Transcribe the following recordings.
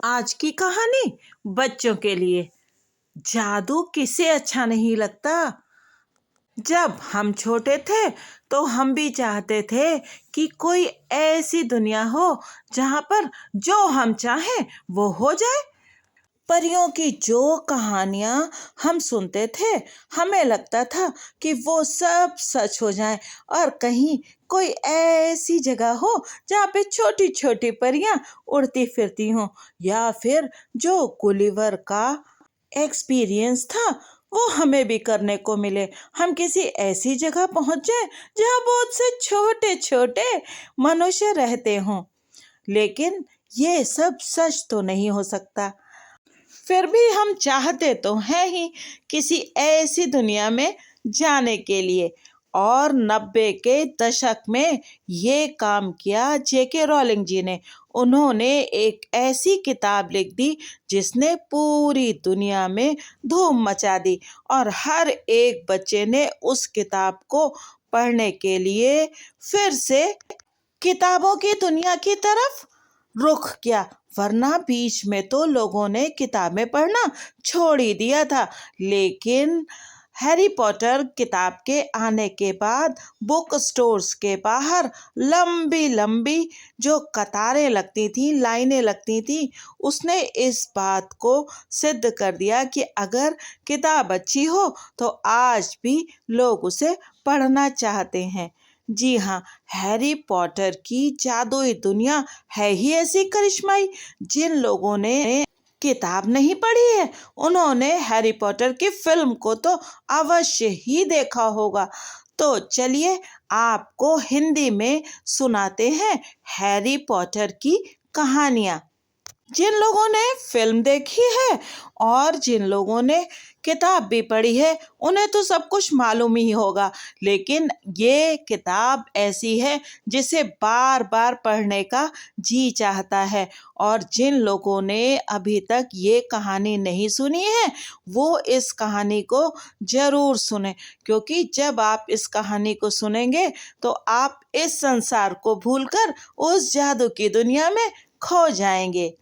आज की कहानी बच्चों के लिए। जादू किसे अच्छा नहीं लगता। जब हम छोटे थे तो हम भी चाहते थे कि कोई ऐसी दुनिया हो जहां पर जो हम चाहें वो हो जाए। परियों की जो कहानियां हम सुनते थे, हमें लगता था कि वो सब सच हो जाए और कहीं कोई ऐसी जगह हो जहाँ पे छोटी छोटी परियां उड़ती फिरती हों, या फिर जो गुलिवर का एक्सपीरियंस था वो हमें भी करने को मिले। हम किसी ऐसी जगह पहुंच जाए जहाँ बहुत से छोटे छोटे मनुष्य रहते हों, लेकिन ये सब सच तो नहीं हो सकता। फिर भी हम चाहते तो हैं ही किसी ऐसी दुनिया में जाने के लिए। और 90 के दशक में ये काम किया जेके रोलिंग जी ने। उन्होंने एक ऐसी किताब लिख दी जिसने पूरी दुनिया में धूम मचा दी, और हर एक बच्चे ने उस किताब को पढ़ने के लिए फिर से किताबों की दुनिया की तरफ रुख किया। वरना बीच में तो लोगों ने किताबें पढ़ना छोड़ ही दिया था। लेकिन हैरी पॉटर किताब के आने के बाद बुक स्टोर्स के बाहर लंबी लंबी जो कतारें लगती थी, लाइनें लगती थी, उसने इस बात को सिद्ध कर दिया कि अगर किताब अच्छी हो तो आज भी लोग उसे पढ़ना चाहते हैं। जी हाँ, हैरी पॉटर की जादुई दुनिया है ही ऐसी करिश्माई। जिन लोगों ने किताब नहीं पढ़ी है उन्होंने हैरी पॉटर की फिल्म को तो अवश्य ही देखा होगा। तो चलिए आपको हिंदी में सुनाते हैं हैरी पॉटर की कहानियाँ। जिन लोगों ने फिल्म देखी है और जिन लोगों ने किताब भी पढ़ी है उन्हें तो सब कुछ मालूम ही होगा, लेकिन ये किताब ऐसी है जिसे बार बार पढ़ने का जी चाहता है। और जिन लोगों ने अभी तक ये कहानी नहीं सुनी है वो इस कहानी को जरूर सुने, क्योंकि जब आप इस कहानी को सुनेंगे तो आप इस संसार को भूलकर उस जादू की दुनिया में खो जाएंगे।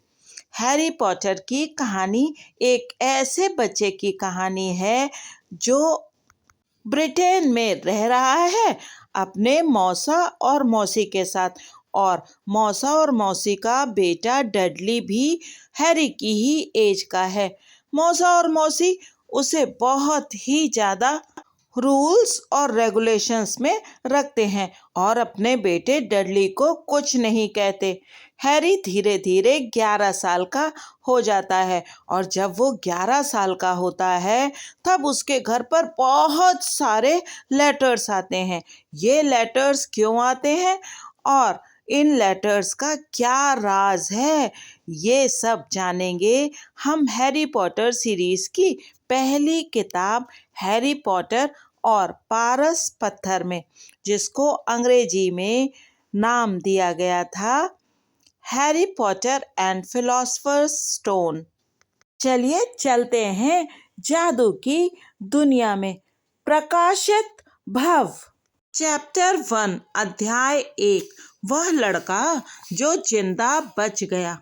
हैरी पॉटर की कहानी एक ऐसे बच्चे की कहानी है जो ब्रिटेन में रह रहा है अपने मौसा और मौसी के साथ। और मौसा और मौसी का बेटा डडली भी हैरी की ही एज का है। मौसा और मौसी उसे बहुत ही ज़्यादा रूल्स और रेगुलेशंस में रखते हैं और अपने बेटे डडली को कुछ नहीं कहते। हैरी धीरे धीरे 11 साल का हो जाता है, और जब वो 11 साल का होता है तब उसके घर पर बहुत सारे लेटर्स आते हैं। ये लेटर्स क्यों आते हैं और इन लेटर्स का क्या राज है, ये सब जानेंगे हम हैरी पॉटर सीरीज की पहली किताब हैरी पॉटर और पारस पत्थर में, जिसको अंग्रेजी में नाम दिया गया था Harry Potter and philosopher's stone. चलिए चलते हैं जादू की दुनिया में। प्रकाशित भव। चैप्टर 1, अध्याय 1। वह लड़का जो जिंदा बच गया।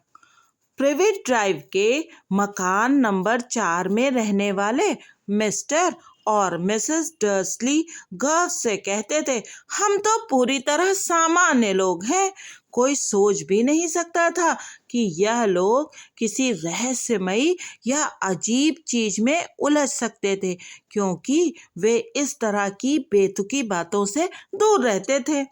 प्रिविट ड्राइव के मकान नंबर 4 में रहने वाले मिस्टर और मिसेस डर्सली गर्व से कहते थे, हम तो पूरी तरह सामान्य लोग हैं। कोई सोच भी नहीं सकता था कि यह लोग किसी रहस्यमयी या अजीब चीज में उलझ सकते थे, क्योंकि वे इस तरह की बेतुकी बातों से दूर रहते थे।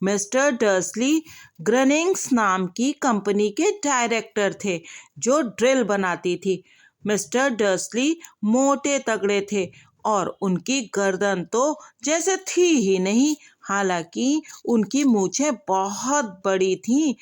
मिस्टर डर्सली ग्रनिंग्स नाम की कंपनी के डायरेक्टर थे जो ड्रिल बनाती थी। मिस्टर डर्सली मोटे तगड़े थे और उनकी गर्दन तो जैसे थी ही नहीं, हालांकि उनकी मूछें बहुत बड़ी थीं।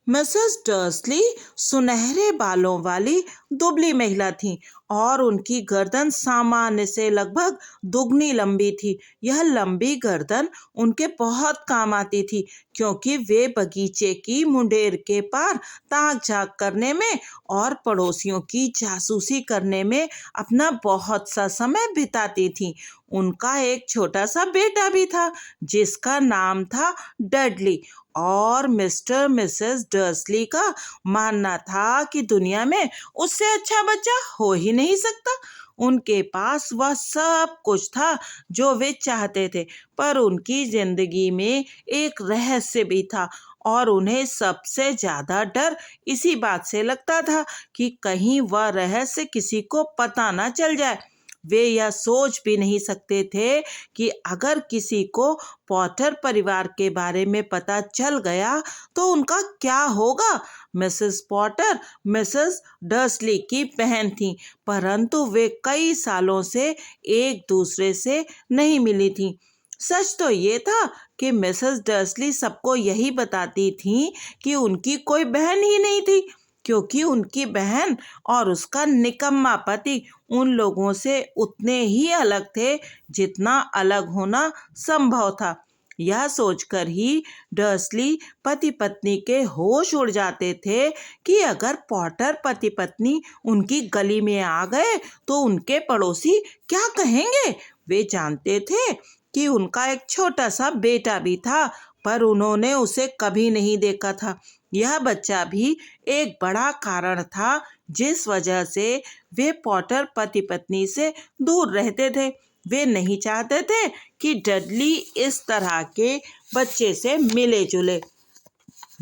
मिसेस डर्सली सुनहरे बालों वाली दुबली महिला थीं और उनकी गर्दन सामान्य से लगभग दुगनी लंबी थी। यह लंबी गर्दन उनके बहुत काम आती थी, क्योंकि वे बगीचे की मुंडेर के पार ताक झांक करने में और पड़ोसियों की जासूसी करने में अपना बहुत सा समय बिताती थीं। उनका एक छोटा सा बेटा भी था जिसका नाम था डडली, और मिस्टर मिसेस डर्सली का मानना था कि दुनिया में उससे अच्छा बच्चा हो ही नहीं सकता। उनके पास वह सब कुछ था जो वे चाहते थे, पर उनकी जिंदगी में एक रहस्य भी था और उन्हें सबसे ज्यादा डर इसी बात से लगता था कि कहीं वह रहस्य किसी को पता ना चल जाए। वे यह सोच भी नहीं सकते थे कि अगर किसी को पॉटर परिवार के बारे में पता चल गया तो उनका क्या होगा। मिसेस पॉटर मिसेस डर्सली की बहन थी, परंतु वे कई सालों से एक दूसरे से नहीं मिली थी। सच तो ये था कि मिसेस डर्सली सबको यही बताती थी कि उनकी कोई बहन ही नहीं थी, क्योंकि उनकी बहन और उसका निकम्मा पति उन लोगों से उतने ही अलग थे जितना अलग होना संभव था। यह सोचकर ही डर्सली पति पत्नी के होश उड़ जाते थे कि अगर पॉटर पति पत्नी उनकी गली में आ गए तो उनके पड़ोसी क्या कहेंगे। वे जानते थे कि उनका एक छोटा सा बेटा भी था, पर उन्होंने उसे कभी नहीं देखा था। यह बच्चा भी एक बड़ा कारण था जिस वजह से वे पॉटर पति पत्नी से दूर रहते थे। वे नहीं चाहते थे कि डडली इस तरह के बच्चे से मिले जुले।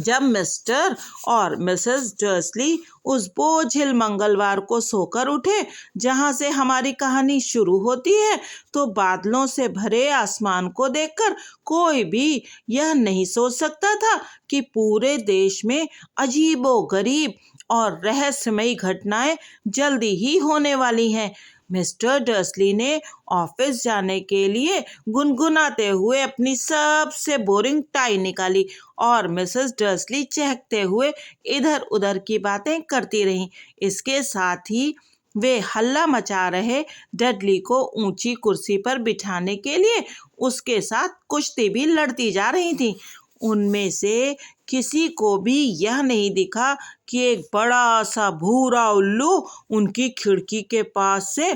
जब मिस्टर और मिसेस डर्सली उस बोझिल मंगलवार को सोकर उठे जहां से हमारी कहानी शुरू होती है, तो बादलों से भरे आसमान को देखकर कोई भी यह नहीं सोच सकता था कि पूरे देश में अजीबोगरीब और रहस्यमयी घटनाएं जल्दी ही होने वाली हैं। मिस्टर डर्सली ने ऑफिस जाने के लिए गुनगुनाते हुए अपनी सबसे बोरिंग टाई निकाली और मिसेस डर्सली चहकते हुए इधर उधर की बातें करती रहीं। इसके साथ ही वे हल्ला मचा रहे डडली को ऊंची कुर्सी पर बिठाने के लिए उसके साथ कुश्ती भी लड़ती जा रही थी। उनमें से किसी को भी यह नहीं दिखा कि एक बड़ा सा भूरा उल्लू उनकी खिड़की के पास से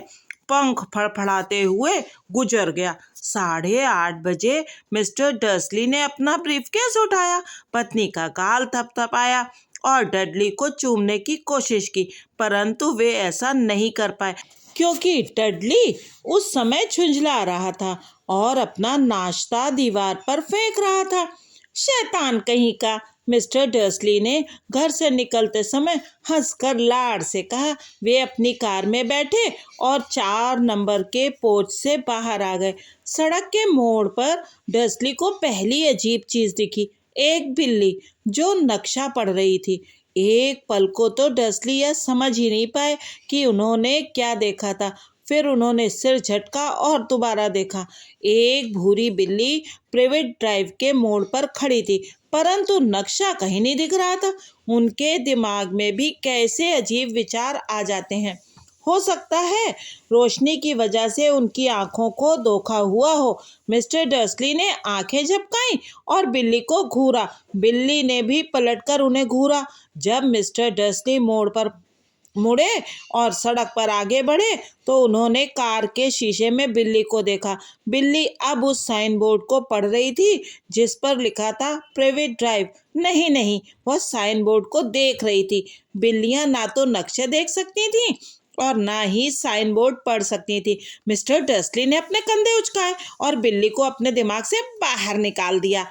पंख फड़फड़ाते हुए गुजर गया। 8:30 बजे मिस्टर डर्सली ने अपना ब्रीफकेस उठाया, पत्नी का गाल थपथपाया और डडली को चूमने की कोशिश की, परंतु वे ऐसा नहीं कर पाए क्योंकि डडली उस समय झुंझला रहा था और अपना नाश्ता दीवार पर फेंक रहा था। शैतान कहीं का, मिस्टर डर्सली ने घर से निकलते समय हंसकर लाड़ से कहा। वे अपनी कार में बैठे और 4 नंबर के पोर्च से बाहर आ गए। सड़क के मोड़ पर डर्सली को पहली अजीब चीज दिखी, एक बिल्ली जो नक्शा पढ़ रही थी। एक पल को तो डर्सली यह समझ ही नहीं पाए कि उन्होंने क्या देखा था। फिर उन्होंने सिर झटका और दोबारा देखा। एक भूरी बिल्ली प्राइवेट ड्राइव के मोड़ पर खड़ी थी, परंतु नक्शा कहीं नहीं दिख रहा था। उनके दिमाग में भी कैसे अजीब विचार आ जाते हैं। हो सकता है रोशनी की वजह से उनकी आंखों को धोखा हुआ हो। मिस्टर डर्सली ने आंखें झपकाई और बिल्ली को घूरा। बिल्ली ने भी पलटकर उन्हें घूरा। जब मिस्टर डर्सली मोड़ पर मुड़े और सड़क पर आगे बढ़े तो उन्होंने कार के शीशे में बिल्ली को देखा। बिल्ली अब उस साइन बोर्ड को पढ़ रही थी जिस पर लिखा था प्राइवेट ड्राइव। नहीं नहीं, वह साइन बोर्ड को देख रही थी। बिल्लियां ना तो नक्शे देख सकती थी और ना ही साइन बोर्ड पढ़ सकती थी। मिस्टर डर्सली ने अपने कंधे उचकाए और बिल्ली को अपने दिमाग से बाहर निकाल दिया।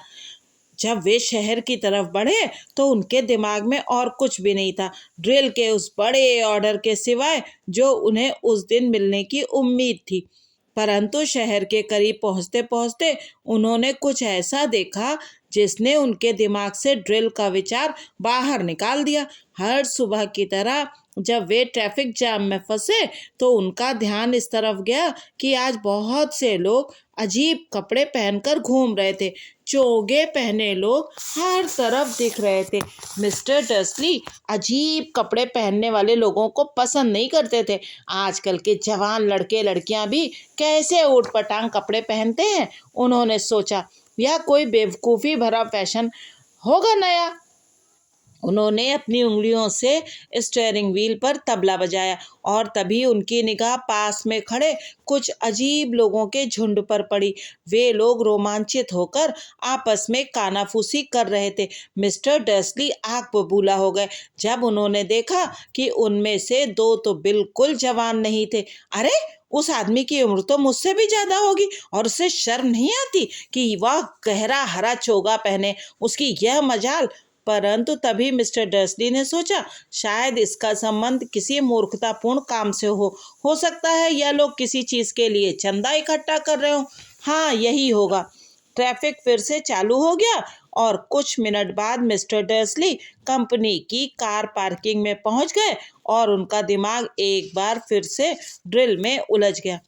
जब वे शहर की तरफ बढ़े तो उनके दिमाग में और कुछ भी नहीं था, ड्रिल के उस बड़े ऑर्डर के सिवाय जो उन्हें उस दिन मिलने की उम्मीद थी। परंतु शहर के करीब पहुंचते पहुंचते उन्होंने कुछ ऐसा देखा जिसने उनके दिमाग से ड्रिल का विचार बाहर निकाल दिया। हर सुबह की तरह जब वे ट्रैफिक जाम में फंसे तो उनका ध्यान इस तरफ गया कि आज बहुत से लोग अजीब कपड़े पहनकर घूम रहे थे। चोगे पहने लोग हर तरफ दिख रहे थे। मिस्टर डर्सली अजीब कपड़े पहनने वाले लोगों को पसंद नहीं करते थे। आजकल के जवान लड़के लड़कियां भी कैसे ऊटपटांग कपड़े पहनते हैं। उन्होंने सोचा, यह कोई बेवकूफ़ी भरा फैशन होगा नया। उन्होंने अपनी उंगलियों से स्टीयरिंग व्हील पर तबला बजाया और तभी उनकी निगाह पास में खड़े कुछ अजीब लोगों के झुंड पर पड़ी। वे लोग रोमांचित होकर आपस में कानाफूसी कर रहे थे। मिस्टर डर्सली आग बबूला हो गए जब उन्होंने देखा कि उनमें से दो तो बिल्कुल जवान नहीं थे। अरे, उस आदमी की उम्र तो मुझसे भी ज्यादा होगी और उसे शर्म नहीं आती कि वह गहरा हरा चोगा पहने। उसकी यह मजाल। परंतु तभी मिस्टर डर्सली ने सोचा, शायद इसका संबंध किसी मूर्खतापूर्ण काम से हो सकता है यह लोग किसी चीज के लिए चंदा इकट्ठा कर रहे हो। हाँ, यही होगा। ट्रैफिक फिर से चालू हो गया और कुछ मिनट बाद मिस्टर डर्सली कंपनी की कार पार्किंग में पहुंच गए और उनका दिमाग एक बार फिर से ड्रिल में उलझ गया।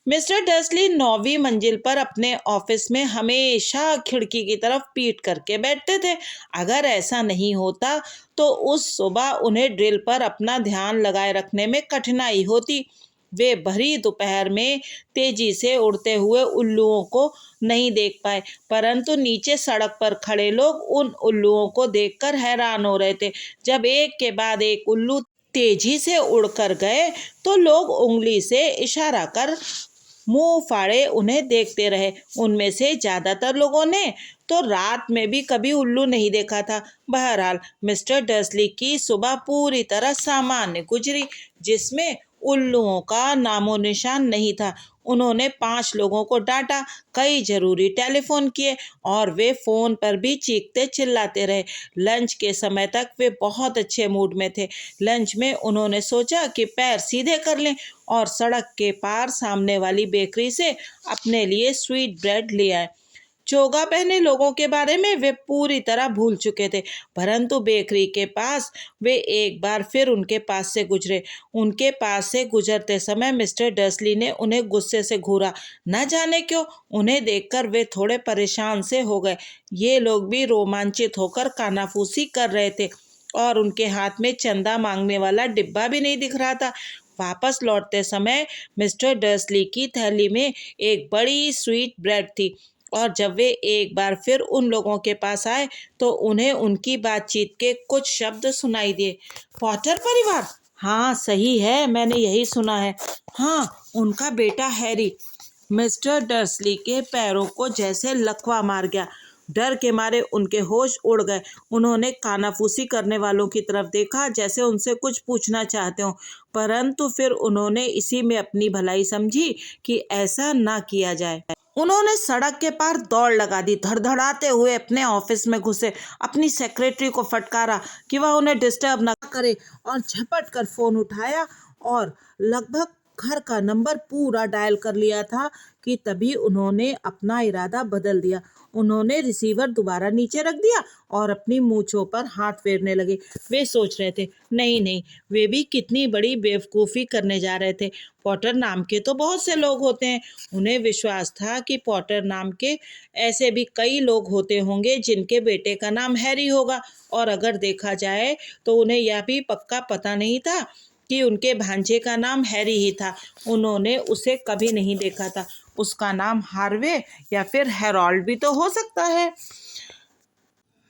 मिस्टर डर्सली 9वीं मंजिल पर अपने ऑफिस में हमेशा खिड़की की तरफ पीठ करके बैठते थे। अगर ऐसा नहीं होता तो उस सुबह उन्हें ड्रिल पर अपना ध्यान लगाए रखने में कठिनाई होती। वे भरी दोपहर में तेजी से उड़ते हुए उल्लुओं को नहीं देख पाए, परंतु नीचे सड़क पर खड़े लोग उन उल्लुओं को देखकर हैरान हो रहे थे। जब एक के बाद एक उल्लू तेजी से उड़कर गए तो लोग उंगली से इशारा कर मुंह फाड़े उन्हें देखते रहे। उनमें से ज्यादातर लोगों ने तो रात में भी कभी उल्लू नहीं देखा था। बहरहाल मिस्टर डर्सली की सुबह पूरी तरह सामान्य गुजरी, जिसमें उल्लुओं का नामो निशान नहीं था। उन्होंने 5 लोगों को डांटा, कई जरूरी टेलीफोन किए और वे फोन पर भी चीखते चिल्लाते रहे। लंच के समय तक वे बहुत अच्छे मूड में थे। लंच में उन्होंने सोचा कि पैर सीधे कर लें और सड़क के पार सामने वाली बेकरी से अपने लिए स्वीट ब्रेड ले आए। चोगा पहने लोगों के बारे में वे पूरी तरह भूल चुके थे, परंतु बेकरी के पास वे एक बार फिर उनके पास से गुजरे। उनके पास से गुजरते समय मिस्टर डर्सली ने उन्हें गुस्से से घूरा। न जाने क्यों उन्हें देखकर वे थोड़े परेशान से हो गए। ये लोग भी रोमांचित होकर कानाफूसी कर रहे थे और उनके हाथ में चंदा मांगने वाला डिब्बा भी नहीं दिख रहा था। वापस लौटते समय मिस्टर डर्सली की थैली में एक बड़ी स्वीट ब्रेड थी और जब वे एक बार फिर उन लोगों के पास आए तो उन्हें उनकी बातचीत के कुछ शब्द सुनाई दिए। पॉटर परिवार? हाँ, सही है, मैंने यही सुना है। हाँ, उनका बेटा हैरी। मिस्टर डर्सली के पैरों को जैसे लकवा मार गया। डर के मारे उनके होश उड़ गए। उन्होंने कानाफूसी करने वालों की तरफ देखा जैसे उनसे कुछ पूछना चाहते हो, परंतु फिर उन्होंने इसी में अपनी भलाई समझी कि ऐसा ना किया जाए। उन्होंने सड़क के पार दौड़ लगा दी, धड़धड़ाते हुए अपने ऑफिस में घुसे, अपनी सेक्रेटरी को फटकारा कि वह उन्हें डिस्टर्ब न करे और झपट कर फोन उठाया और लगभग घर का नंबर पूरा डायल कर लिया था कि तभी उन्होंने अपना इरादा बदल दिया। उन्होंने रिसीवर दोबारा नीचे रख दिया और अपनी मूंछों पर हाथ फेरने लगे। वे सोच रहे थे, नहीं नहीं, वे भी कितनी बड़ी बेवकूफ़ी करने जा रहे थे। पॉटर नाम के तो बहुत से लोग होते हैं। उन्हें विश्वास था कि पॉटर नाम के ऐसे भी कई लोग होते होंगे जिनके बेटे का नाम हैरी होगा, और अगर देखा जाए तो उन्हें यह भी पक्का पता नहीं था कि उनके भांजे का नाम हैरी ही था। उन्होंने उसे कभी नहीं देखा था। उसका नाम हार्वे या फिर हैरोल्ड भी तो हो सकता है।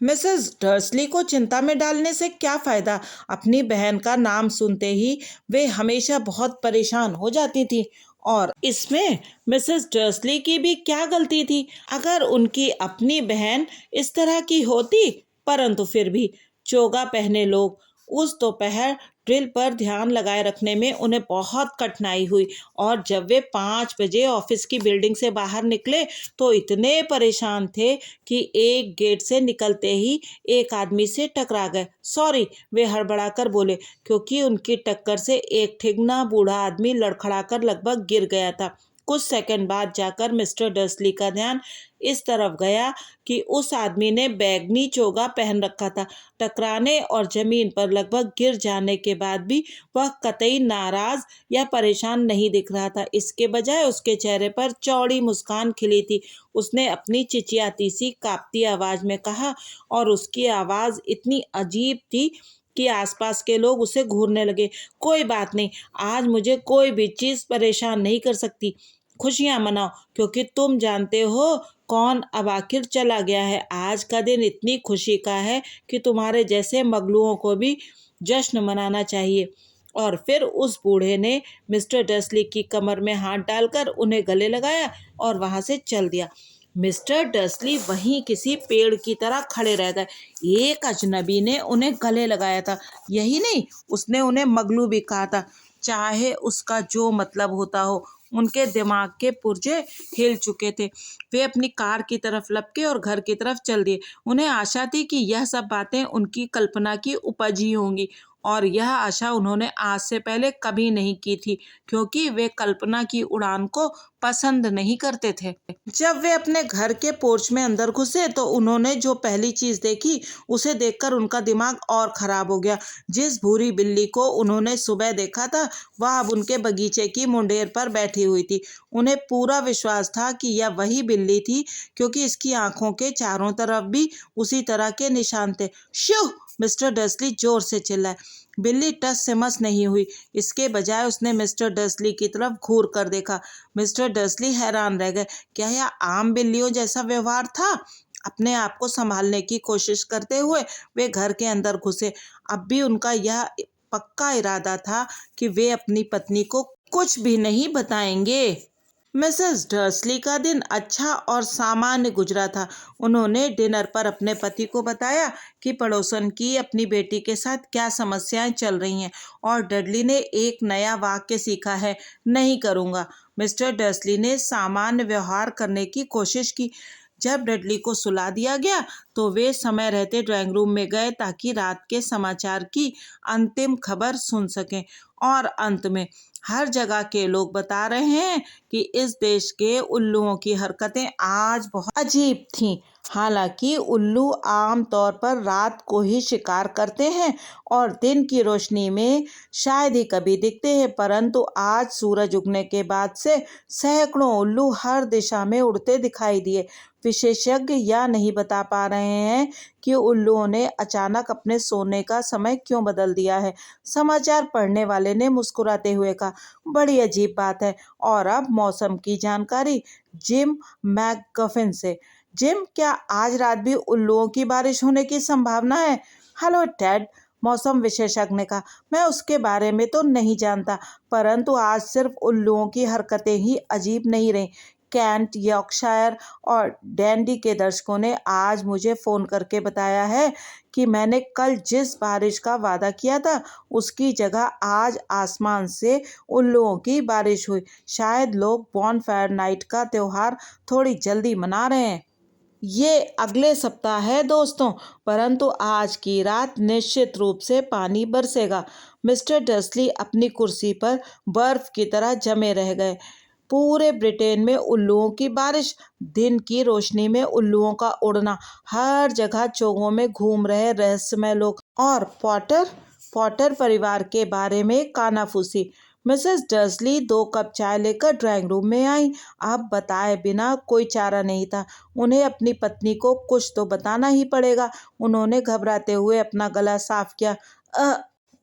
मिसेस डर्सली को चिंता में डालने से क्या फायदा। अपनी बहन का नाम सुनते ही वे हमेशा बहुत परेशान हो जाती थी और इसमें मिसेस डर्सली की भी क्या गलती थी। अगर उनकी अपनी बहन इस तरह की होती, परंतु फिर भी चोगा पहने लोग उस दोपहर ड्रिल पर ध्यान लगाए रखने में उन्हें बहुत कठिनाई हुई और जब वे 5 बजे ऑफिस की बिल्डिंग से बाहर निकले तो इतने परेशान थे कि एक गेट से निकलते ही एक आदमी से टकरा गए। सॉरी, वे हड़बड़ाकर बोले, क्योंकि उनकी टक्कर से एक ठिगना बूढ़ा आदमी लड़खड़ाकर लगभग गिर गया था। कुछ सेकंड बाद जाकर मिस्टर डर्सली का ध्यान इस तरफ गया कि उस आदमी ने बैगनी चोगा पहन रखा था। टकराने और जमीन पर लगभग गिर जाने के बाद भी वह कतई नाराज या परेशान नहीं दिख रहा था। इसके बजाय उसके चेहरे पर चौड़ी मुस्कान खिली थी। उसने अपनी चिचियाती सी कांपती आवाज में कहा और उसकी आवाज इतनी अजीब थी कि आसपास के लोग उसे घूरने लगे। कोई बात नहीं, आज मुझे कोई भी चीज़ परेशान नहीं कर सकती। खुशियाँ मनाओ, क्योंकि तुम जानते हो कौन अब आखिर चला गया है। आज का दिन इतनी खुशी का है कि तुम्हारे जैसे मगलुओं को भी जश्न मनाना चाहिए। और फिर उस बूढ़े ने मिस्टर डर्सली की कमर में हाथ डालकर उन्हें गले लगाया और वहां से चल दिया। मिस्टर डर्सली वहीं किसी पेड़ की तरह खड़े रह गए। एक अजनबी ने उन्हें गले लगाया था, यही नहीं, उसने उन्हें मगलू भी कहा था। चाहे उसका जो मतलब होता हो, उनके दिमाग के पुर्जे हिल चुके थे। वे अपनी कार की तरफ लपके और घर की तरफ चल दिए। उन्हें आशा थी कि यह सब बातें उनकी कल्पना की उपज ही होंगी, और यह आशा उन्होंने आज से पहले कभी नहीं की थी, क्योंकि वे कल्पना की उड़ान को पसंद नहीं करते थे। जब वे अपने घर के पोर्च में अंदर घुसे तो उन्होंने जो पहली चीज देखी, उसे देखकर उनका दिमाग और खराब हो गया। जिस भूरी बिल्ली को उन्होंने सुबह देखा था, वह अब उनके बगीचे की मुंडेर पर बैठी हुई थी। उन्हें पूरा विश्वास था कि यह वही बिल्ली थी, क्योंकि इसकी आंखों के चारों तरफ भी उसी तरह के निशान थे। शू! मिस्टर डर्सली जोर से चिल्लाए। बिल्ली टस से मस नहीं हुई। इसके बजाय उसने मिस्टर डर्सली की तरफ घूर कर देखा। मिस्टर डर्सली हैरान रह गए। क्या यह आम बिल्लियों जैसा व्यवहार था? अपने आप को संभालने की कोशिश करते हुए वे घर के अंदर घुसे। अब भी उनका यह पक्का इरादा था कि वे अपनी पत्नी को कुछ भी नहीं बताएंगे। मिसेस डर्सली का दिन अच्छा और सामान्य गुजरा था। उन्होंने डिनर पर अपने पति को बताया कि पड़ोसन की अपनी बेटी के साथ क्या समस्याएं चल रही हैं, और डडली ने एक नया वाक्य सीखा है, नहीं करूँगा। मिस्टर डर्सली ने सामान्य व्यवहार करने की कोशिश की। जब डडली को सुला दिया गया तो वे समय रहते ड्राइंग रूम में गए ताकि रात के समाचार की अंतिम खबर सुन सकें। और अंत में हर जगह के लोग बता रहे हैं कि इस देश के उल्लुओं की हरकतें आज बहुत अजीब थीं। हालांकि उल्लू आम तौर पर रात को ही शिकार करते हैं और दिन की रोशनी में शायद ही कभी दिखते हैं, परंतु आज सूरज उगने के बाद से सैकड़ों उल्लू हर दिशा में उड़ते दिखाई दिए। विशेषज्ञ यह नहीं बता पा रहे हैं कि उल्लुओं ने अचानक अपने सोने का समय क्यों बदल दिया है। समाचार पढ़ने वाले ने मुस्कुराते हुए कहा, बड़ी अजीब बात है। और अब मौसम की जानकारी जिम मैकगफिन से। जिम, क्या आज रात भी उल्लुओं की बारिश होने की संभावना है? हेलो टेड, मौसम विशेषज्ञ ने कहा, मैं उसके बारे में तो नहीं जानता, परंतु आज सिर्फ उल्लुओं की हरकतें ही अजीब नहीं रहीं। कैंट, यॉर्कशायर और डैंडी के दर्शकों ने आज मुझे फ़ोन करके बताया है कि मैंने कल जिस बारिश का वादा किया था, उसकी जगह आज आसमान से उल्लुओं की बारिश हुई। शायद लोग बॉनफायर नाइट का त्योहार थोड़ी जल्दी मना रहे हैं। ये अगले सप्ताह है दोस्तों, परंतु आज की रात निश्चित रूप से पानी बरसेगा। मिस्टर डर्सली अपनी कुर्सी पर बर्फ की तरह जमे रह गए। पूरे ब्रिटेन में उल्लुओं की बारिश, दिन की रोशनी में उल्लुओं का उड़ना, हर जगह चोगों में घूम रहे रहस्यमय लोग, और पॉटर पॉटर परिवार के बारे में कानाफूसी। मिसेस डर्सली 2 कप चाय लेकर ड्राइंग रूम में आई। अब बताए बिना कोई चारा नहीं था। उन्हें अपनी पत्नी को कुछ तो बताना ही पड़ेगा। उन्होंने घबराते हुए अपना गला साफ किया। अ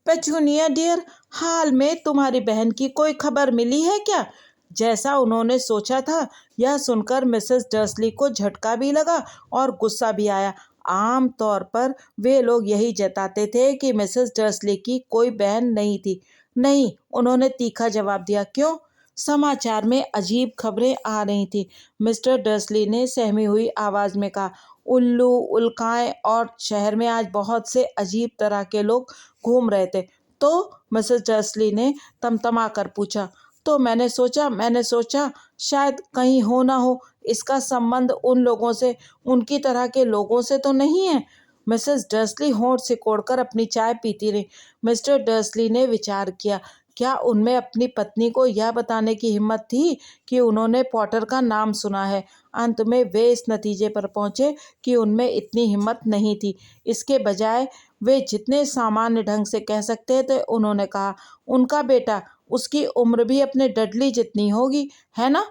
पेचूनिया डियर, हाल में तुम्हारी बहन की कोई खबर मिली है क्या? जैसा उन्होंने सोचा था, यह सुनकर मिसेस डर्सली को झटका भी लगा और गुस्सा भी आया। आम तौर पर वे लोग यही जताते थे कि मिसेस डर्सली की कोई बहन नहीं थी। नहीं, उन्होंने तीखा जवाब दिया। क्यों? समाचार में अजीब खबरें आ रही थी। मिस्टर डर्सली ने सहमी हुई आवाज में कहा, उल्लू, उल्काएं, और शहर में आज बहुत से अजीब तरह के लोग घूम रहे थे। तो मिसेस डर्सली ने तमतमा कर पूछा। तो मैंने सोचा शायद कहीं हो ना हो। इसका संबंध उन लोगों से, उनकी तरह के लोगों से तो नहीं है। मिसेस डर्सली होंठ सिकोड़कर अपनी चाय पीती रही। मिस्टर डर्सली ने विचार किया, क्या उनमें अपनी पत्नी को यह बताने की हिम्मत थी कि उन्होंने पॉटर का नाम सुना है? अंत में वे इस नतीजे पर पहुंचे कि उनमें इतनी हिम्मत नहीं थी। इसके बजाय वे जितने सामान्य ढंग से कह सकते थे, उन्होंने कहा, उनका बेटा, उसकी उम्र भी अपने डडली जितनी होगी, है ना?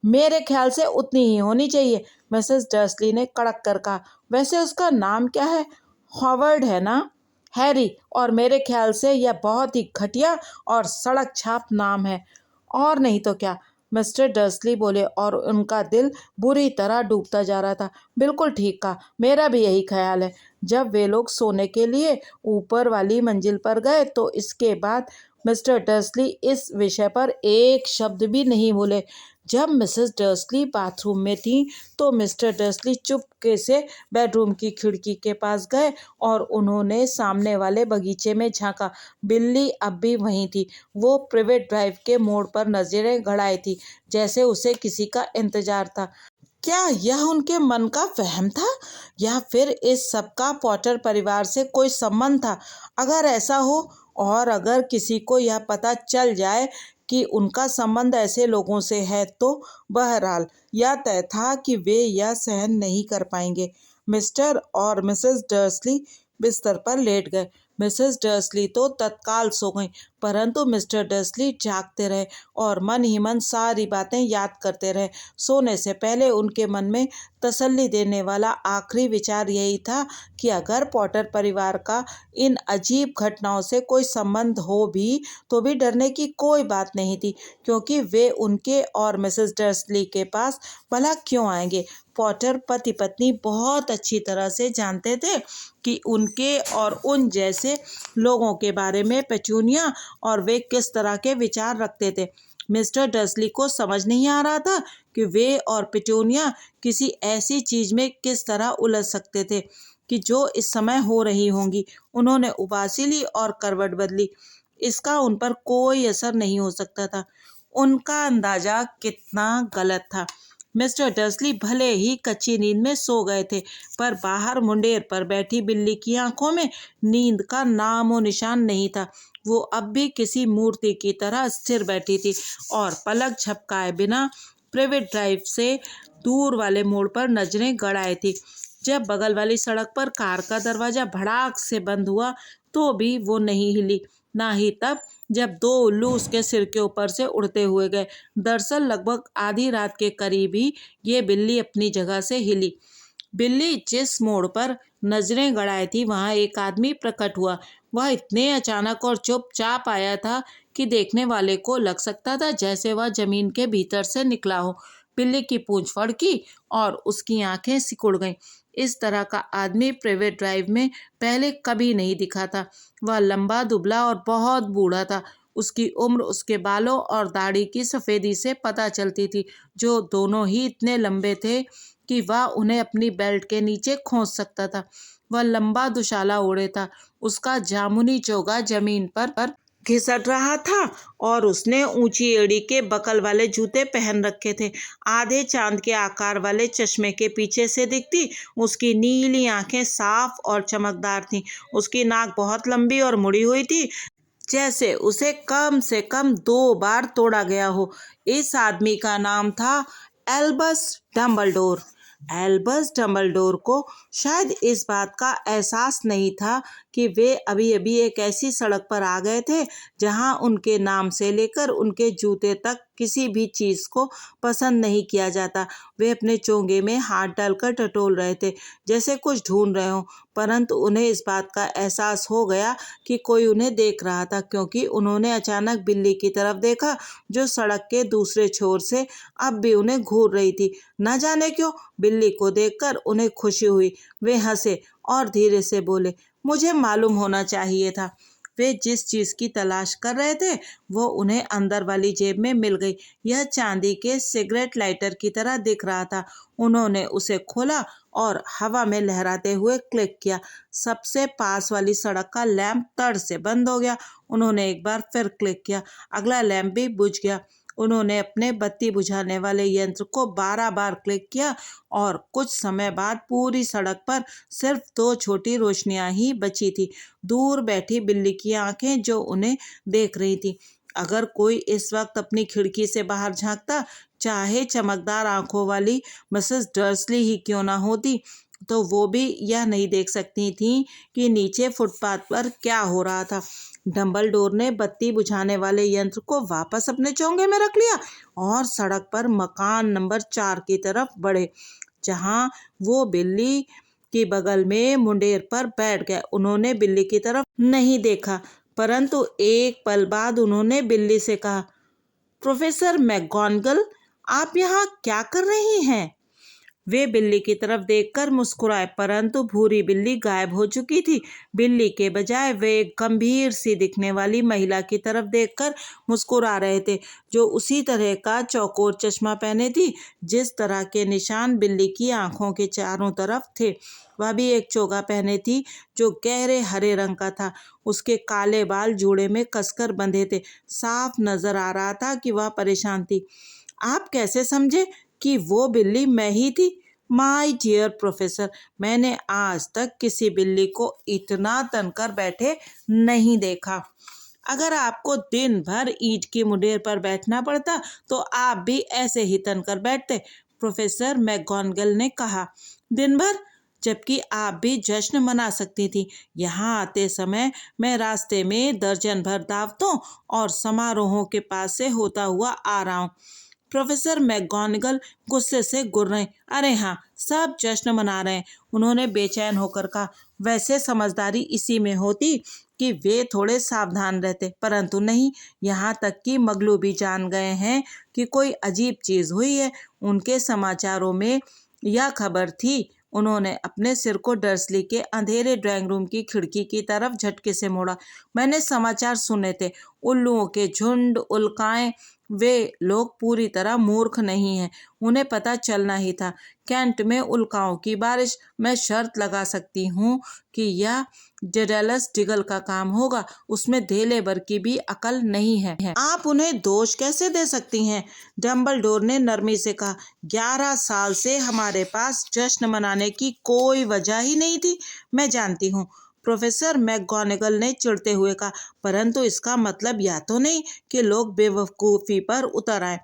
मेरे ख्याल से उतनी ही होनी चाहिए, मिसेस डर्सली ने कड़क कर कहा। वैसे उसका नाम क्या है? हॉवर्ड है ना? हैरी, और मेरे ख्याल से यह बहुत ही घटिया और सड़क छाप नाम है। और नहीं तो क्या? मिस्टर डर्सली बोले और उनका दिल बुरी तरह डूबता जा रहा था। बिल्कुल ठीक कहा, मेरा भी यही ख्याल है। जब वे लोग सोने के लिए ऊपर वाली मंजिल पर गए तो इसके बाद मिस्टर डर्सली इस विषय पर एक शब्द भी नहीं बोले। जब मिसेस डर्सली बाथरूम में थी तो मिस्टर डर्सली चुपके से बेडरूम की खिड़की के पास गए और उन्होंने सामने वाले बगीचे में झांका। बिल्ली अब भी वहीं थी। वो प्राइवेट ड्राइव के मोड़ पर नजरें गड़ाई थी, जैसे उसे किसी का इंतजार था। क्या यह उनके मन का वहम था या फिर इस सब का पॉटर परिवार से कोई संबंध था? अगर ऐसा हो और अगर किसी को यह पता चल जाए कि उनका संबंध ऐसे लोगों से है तो बहरहाल यह तय था कि वे यह सहन नहीं कर पाएंगे। मिस्टर और मिसेस डर्सली बिस्तर पर लेट गए। मिसेस डर्सली तो तत्काल सो गईं, परंतु मिस्टर डर्सली जागते रहे और मन ही मन सारी बातें याद करते रहे। सोने से पहले उनके मन में तसल्ली देने वाला आखिरी विचार यही था कि अगर पॉटर परिवार का इन अजीब घटनाओं से कोई संबंध हो भी तो भी डरने की कोई बात नहीं थी, क्योंकि वे उनके और मिसेस डर्सली के पास भला क्यों आएंगे। पॉटर पति पत्नी बहुत अच्छी तरह से जानते थे कि उनके और उन जैसे लोगों के बारे में पेचूनिया और वे किस तरह के विचार रखते थे। मिस्टर डर्सली को समझ नहीं आ रहा था कि वे और पेचूनिया किसी ऐसी चीज में किस तरह उलझ सकते थे कि जो इस समय हो रही होंगी। उन्होंने उबासी ली और करवट बदली। इसका उन पर कोई असर नहीं हो सकता था। उनका अंदाजा कितना गलत था। मिस्टर डर्सली भले ही कच्ची नींद में सो गए थे, पर बाहर मुंडेर पर बैठी बिल्ली की आंखों में नींद का नामो निशान नहीं था। वो अब भी किसी मूर्ति की तरह स्थिर बैठी थी और पलक झपकाए बिना प्राइवेट ड्राइव से दूर वाले मोड़ पर नजरें गड़ाए थी। जब बगल वाली सड़क पर कार का दरवाजा भड़ाक से बंद हुआ तो भी वो नहीं हिली, ना ही तब जब दो उल्लू उसके सिर के ऊपर से उड़ते हुए गए। दरअसल लगभग आधी रात के करीब ही ये बिल्ली अपनी जगह से हिली। बिल्ली जिस मोड़ पर नजरें गड़ाई थी वहां एक आदमी प्रकट हुआ। वह इतने अचानक और चुपचाप आया था कि देखने वाले को लग सकता था जैसे वह जमीन के भीतर से निकला हो। बिल्ली की पूंछ फड़की और उसकी आंखें सिकुड़ गईं। इस तरह का आदमी प्राइवेट ड्राइव में पहले कभी नहीं दिखा था। वह लंबा दुबला और बहुत बूढ़ा था। उसकी उम्र उसके बालों और दाढ़ी की सफ़ेदी से पता चलती थी, जो दोनों ही इतने लंबे थे कि वह उन्हें अपनी बेल्ट के नीचे खोस सकता था। वह लंबा दुशाला ओढ़े था। उसका जामुनी चोगा जमीन पर घिसट रहा था और उसने ऊंची एड़ी के बकल वाले जूते पहन रखे थे। आधे चांद के आकार वाले चश्मे के पीछे से दिखती उसकी नीली आंखें साफ और चमकदार थीं। उसकी नाक बहुत लंबी और मुड़ी हुई थी, जैसे उसे कम से कम 2 बार तोड़ा गया हो। इस आदमी का नाम था एल्बस डम्बलडोर। एल्बस डम्बलडोर को शायद इस बात का एहसास नहीं था कि वे अभी अभी एक ऐसी सड़क पर आ गए थे जहां उनके नाम से लेकर उनके जूते तक किसी भी चीज़ को पसंद नहीं किया जाता। वे अपने चोंगे में हाथ डालकर टटोल रहे थे, जैसे कुछ ढूंढ रहे हों, परंतु उन्हें इस बात का एहसास हो गया कि कोई उन्हें देख रहा था, क्योंकि उन्होंने अचानक बिल्ली की तरफ देखा जो सड़क के दूसरे छोर से अब भी उन्हें घूर रही थी। न जाने क्यों बिल्ली को देखकर उन्हें खुशी हुई। वे हंसे और धीरे से बोले, मुझे मालूम होना चाहिए था। वे जिस चीज़ की तलाश कर रहे थे वो उन्हें अंदर वाली जेब में मिल गई। यह चांदी के सिगरेट लाइटर की तरह दिख रहा था। उन्होंने उसे खोला और हवा में लहराते हुए क्लिक किया। सबसे पास वाली सड़क का लैंप तड़ से बंद हो गया। उन्होंने एक बार फिर क्लिक किया। अगला लैंप भी बुझ गया। उन्होंने अपने बत्ती बुझाने वाले यंत्र को 12 बार क्लिक किया और कुछ समय बाद पूरी सड़क पर सिर्फ 2 छोटी रोशनियां ही बची थी। दूर बैठी बिल्ली की आंखें जो उन्हें देख रही थी। अगर कोई इस वक्त अपनी खिड़की से बाहर झांकता, चाहे चमकदार आंखों वाली मिसेस डर्सली ही क्यों ना होती, तो वो भी यह नहीं देख सकती थी कि नीचे फुटपाथ पर क्या हो रहा था। डंबलडोर ने बत्ती बुझाने वाले यंत्र को वापस अपने चोंगे में रख लिया और सड़क पर मकान नंबर 4 की तरफ बढ़े, जहां वो बिल्ली के बगल में मुंडेर पर बैठ गए। उन्होंने बिल्ली की तरफ नहीं देखा, परंतु एक पल बाद उन्होंने बिल्ली से कहा, प्रोफेसर मैकगोनागल, आप यहाँ क्या कर रही हैं? वे बिल्ली की तरफ देखकर मुस्कुराए, परंतु भूरी बिल्ली गायब हो चुकी थी। बिल्ली के बजाय वे एक गंभीर सी दिखने वाली महिला की तरफ देखकर मुस्कुरा रहे थे, जो उसी तरह का चौकोर चश्मा पहने थी जिस तरह के निशान बिल्ली की आंखों के चारों तरफ थे। वह भी एक चोगा पहने थी जो गहरे हरे रंग का था। उसके काले बाल जूड़े में कसकर बंधे थे। साफ नजर आ रहा था कि वह परेशान थी। आप कैसे समझे कि वो बिल्ली मैं ही थी? माय डियर प्रोफेसर, मैंने आज तक किसी बिल्ली को इतना तनकर बैठे नहीं देखा। अगर आपको दिन भर ईंट की मुंडेर पर बैठना पड़ता तो आप भी ऐसे ही तनकर बैठते, प्रोफेसर मैकगोनागल ने कहा। दिन भर? जबकि आप भी जश्न मना सकती थी। यहाँ आते समय मैं रास्ते में दर्जन भर दावतों और समारोहों के पास से होता हुआ आ रहा हूँ। प्रोफेसर मैकगोनागल गुस्से से गुर्र रहे। अरे हाँ, सब जश्न मना रहे हैं, उन्होंने बेचैन होकर कहा। वैसे समझदारी इसी में होती कि वे थोड़े सावधान रहते, परंतु नहीं। यहाँ तक कि मगलू भी जान गए हैं कि कोई अजीब चीज़ हुई है। उनके समाचारों में यह खबर थी। उन्होंने अपने सिर को डर्सली के अंधेरे ड्राइंग रूम की खिड़की की तरफ झटके से मोड़ा। मैंने समाचार सुने थे, उल्लुओं के झुंड, उल्काएं। वे लोग पूरी तरह मूर्ख नहीं हैं, उन्हें पता चलना ही था। कैंट में उल्काओं की बारिश। मैं शर्त लगा सकती हूँ कि यह डेडालस डिगल का काम होगा। उसमें धेले भर की भी अकल नहीं है। आप उन्हें दोष कैसे दे सकती हैं? डंबलडोर ने नरमी से कहा। 11 साल से हमारे पास जश्न मनाने की कोई वजह ही नहीं थी। मैं जानती हूँ, प्रोफेसर मैकगोनागल ने चिढ़ते हुए कहा, परंतु इसका मतलब यह तो नहीं कि लोग बेवकूफ़ी पर उतर आए।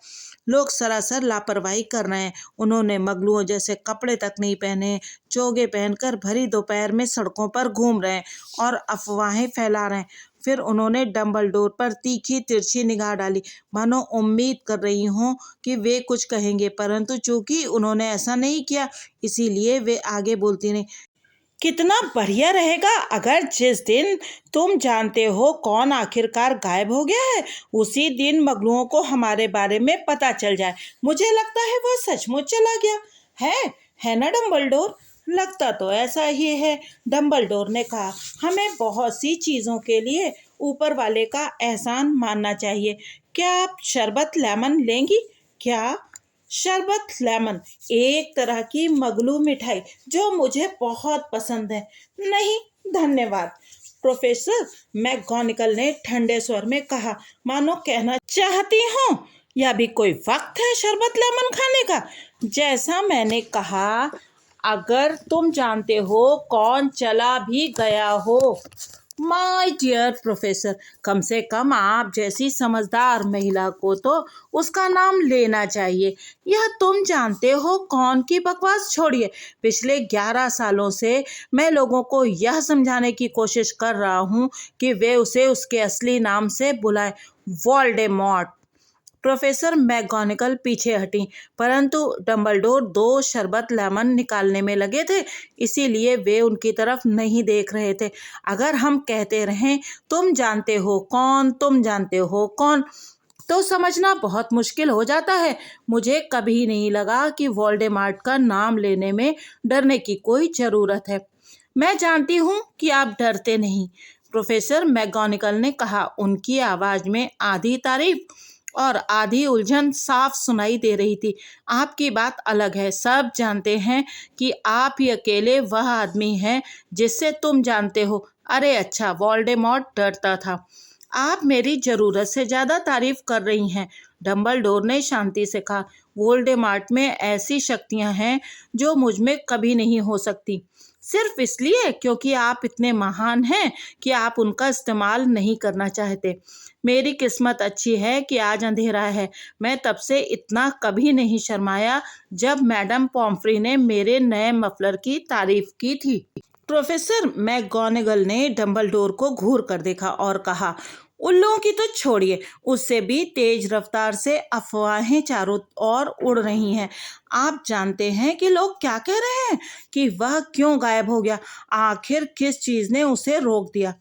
लोग सरासर लापरवाही कर रहे हैं। उन्होंने मगलुओं जैसे कपड़े तक नहीं पहने, चोगे पहनकर भरी दोपहर में सड़कों पर घूम रहे हैं और अफवाहें फैला रहे हैं। फिर उन्होंने डंबलडोर पर तीखी तिरछी निगाह डाली, मानो उम्मीद कर रही हों कि वे कुछ कहेंगे, परंतु चूंकि उन्होंने ऐसा नहीं किया, इसीलिए वे आगे बोलती नहीं। कितना बढ़िया रहेगा अगर जिस दिन तुम जानते हो कौन आखिरकार गायब हो गया है, उसी दिन मगलुओं को हमारे बारे में पता चल जाए। मुझे लगता है वह सचमुच चला गया है ना डंबलडोर? लगता तो ऐसा ही है, डंबलडोर ने कहा। हमें बहुत सी चीज़ों के लिए ऊपर वाले का एहसान मानना चाहिए। क्या आप शरबत लेमन लेंगी? क्या शरबत लेमन? एक तरह की मगलू मिठाई जो मुझे बहुत पसंद है। नहीं धन्यवाद, प्रोफेसर मैकगोनागल ने ठंडे स्वर में कहा, मानो कहना चाहती हूँ यह भी कोई वक्त है शरबत लेमन खाने का। जैसा मैंने कहा, अगर तुम जानते हो कौन चला भी गया हो। माय डियर प्रोफेसर, कम से कम आप जैसी समझदार महिला को तो उसका नाम लेना चाहिए। यह तुम जानते हो कौन की बकवास छोड़िए। पिछले 11 सालों से मैं लोगों को यह समझाने की कोशिश कर रहा हूँ कि वे उसे उसके असली नाम से बुलाएं, वोल्डेमॉर्ट। प्रोफेसर मैकगोनागल पीछे हटी, परंतु डंबलडोर 2 शरबत लेमन निकालने में लगे थे, इसीलिए वे उनकी तरफ नहीं देख रहे थे। अगर हम कहते रहें तुम जानते हो कौन, तुम जानते हो कौन, तो समझना बहुत मुश्किल हो जाता है। मुझे कभी नहीं लगा कि वोल्डेमॉर्ट का नाम लेने में डरने की कोई ज़रूरत है। मैं जानती हूँ कि आप डरते नहीं, प्रोफेसर मैकगोनागल ने कहा। उनकी आवाज़ में आधी तारीफ और आधी उलझन साफ सुनाई दे रही थी। आपकी बात अलग है। सब जानते हैं कि आप ही अकेले वह आदमी हैं जिससे तुम जानते हो। अरे अच्छा, वोल्डेमॉर्ट डरता था। आप मेरी ज़रूरत से ज़्यादा तारीफ कर रही हैं, डंबलडोर ने शांति से कहा। वोल्डेमॉर्ट में ऐसी शक्तियां हैं जो मुझ में कभी नहीं हो सकती, सिर्फ इसलिए क्योंकि आप इतने महान हैं कि आप उनका इस्तेमाल नहीं करना चाहते। मेरी किस्मत अच्छी है कि आज अंधेरा है। मैं तब से इतना कभी नहीं शर्माया जब मैडम पॉम्फ्री ने मेरे नए मफलर की तारीफ की थी। प्रोफेसर मैकगोनागल ने डंबलडोर को घूर कर देखा और कहा, उल्लुओं की तो छोड़िए, उससे भी तेज रफ्तार से अफवाहें चारों ओर उड़ रही हैं। आप जानते हैं कि लोग क्या कह रहे हैं कि वह क्यों गायब हो गया, आखिर किस चीज ने उसे रोक दिया।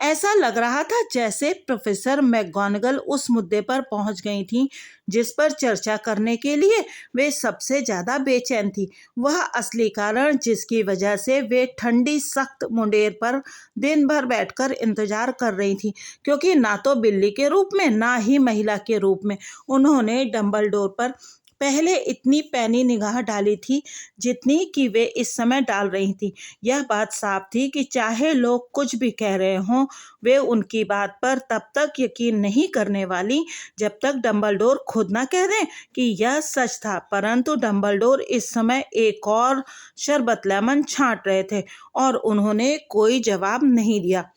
ऐसा लग रहा था जैसे प्रोफेसर मैकगोनागल उस मुद्दे पर पहुंच गई थी जिस पर चर्चा करने के लिए वे सबसे ज्यादा बेचैन थी। वह असली कारण जिसकी वजह से वे ठंडी सख्त मुंडेर पर दिन भर बैठकर इंतजार कर रही थी, क्योंकि ना तो बिल्ली के रूप में ना ही महिला के रूप में उन्होंने डंबलडोर पर पहले इतनी पैनी निगाह डाली थी जितनी कि वे इस समय डाल रही थी। यह बात साफ थी कि चाहे लोग कुछ भी कह रहे हों, वे उनकी बात पर तब तक यकीन नहीं करने वाली जब तक डंबलडोर खुद ना कह दें कि यह सच था। परंतु डंबलडोर इस समय एक और शरबत लेमन छांट रहे थे और उन्होंने कोई जवाब नहीं दिया।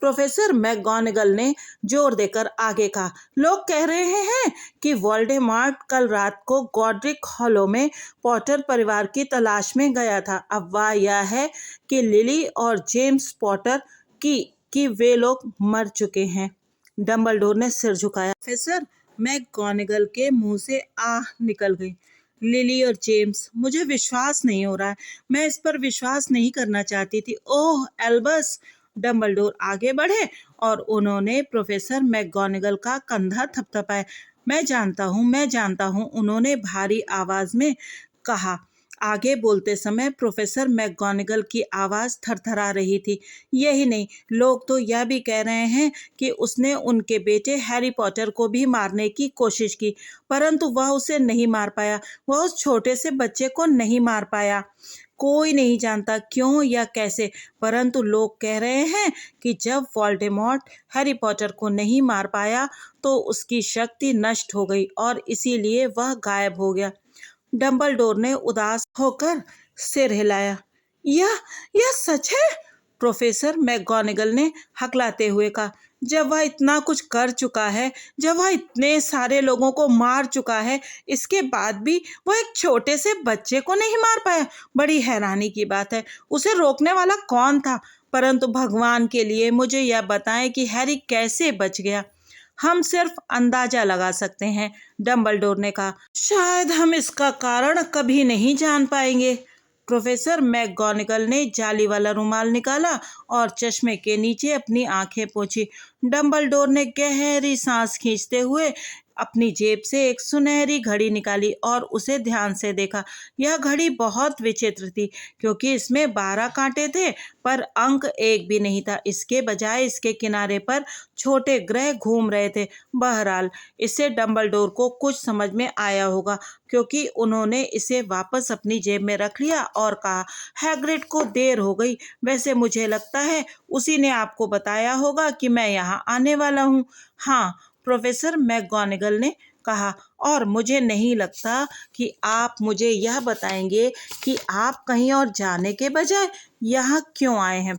प्रोफेसर मैकगोनागल ने जोर देकर आगे कहा, लोग कह रहे हैं कि वोल्डेमॉर्ट कल रात को गॉड्रिक हॉलो में पॉटर परिवार की तलाश में गया था। अफवाह यह है कि लिली और जेम्स पॉटर कि वे लोग मर चुके हैं। डंबलडोर ने सिर झुकाया। प्रोफेसर मैकगोनागल के मुंह से आह निकल गई। लिली और जेम्स, मुझे विश्वास नहीं हो रहा है। मैं इस पर विश्वास नहीं करना चाहती थी। ओह एल्बस! डंबलडोर आगे बढ़े और उन्होंने प्रोफेसर मैकगोनागल का कंधा थपथपाया। मैं जानता हूँ, उन्होंने भारी आवाज में कहा। आगे बोलते समय प्रोफेसर मैकगोनागल की आवाज थरथरा रही थी। यही नहीं, लोग तो यह भी कह रहे हैं कि उसने उनके बेटे हैरी पॉटर को भी मारने की कोशिश की, परंतु वह उसे नहीं मार पाया। वह उस छोटे से बच्चे को नहीं मार पाया। कोई नहीं जानता क्यों या कैसे, परंतु लोग कह रहे हैं कि जब वोल्डेमॉर्ट हैरी पॉटर को नहीं मार पाया तो उसकी शक्ति नष्ट हो गई और इसीलिए वह गायब हो गया। डंबलडोर ने उदास होकर सिर हिलाया। यह सच है? प्रोफेसर मैकगोनागल ने हकलाते हुए कहा। जब वह इतना कुछ कर चुका है, जब वह इतने सारे लोगों को मार चुका है, इसके बाद भी वह एक छोटे से बच्चे को नहीं मार पाया, बड़ी हैरानी की बात है। उसे रोकने वाला कौन था? परंतु भगवान के लिए मुझे यह बताएं कि हैरी कैसे बच गया। हम सिर्फ अंदाजा लगा सकते हैं, डंबलडोर ने कहा। शायद हम इसका कारण कभी नहीं जान पाएंगे। प्रोफेसर मैकगोनागल ने जाली वाला रुमाल निकाला और चश्मे के नीचे अपनी आंखें पोंछी। डंबलडोर ने गहरी सांस खींचते हुए अपनी जेब से एक सुनहरी घड़ी निकाली और उसे ध्यान से देखा। यह घड़ी बहुत विचित्र थी, क्योंकि इसमें 12 कांटे थे पर अंक एक भी नहीं था। इसके बजाय इसके किनारे पर छोटे ग्रह घूम रहे थे। बहरहाल इससे डंबलडोर को कुछ समझ में आया होगा, क्योंकि उन्होंने इसे वापस अपनी जेब में रख लिया और कहा, हैग्रिड को देर हो गई। वैसे मुझे लगता है उसी ने आपको बताया होगा कि मैं यहाँ आने वाला हूँ। हाँ, प्रोफेसर मैकगोनागल ने कहा, और मुझे नहीं लगता कि आप मुझे यह बताएंगे कि आप कहीं और जाने के बजाय यहाँ क्यों आए हैं।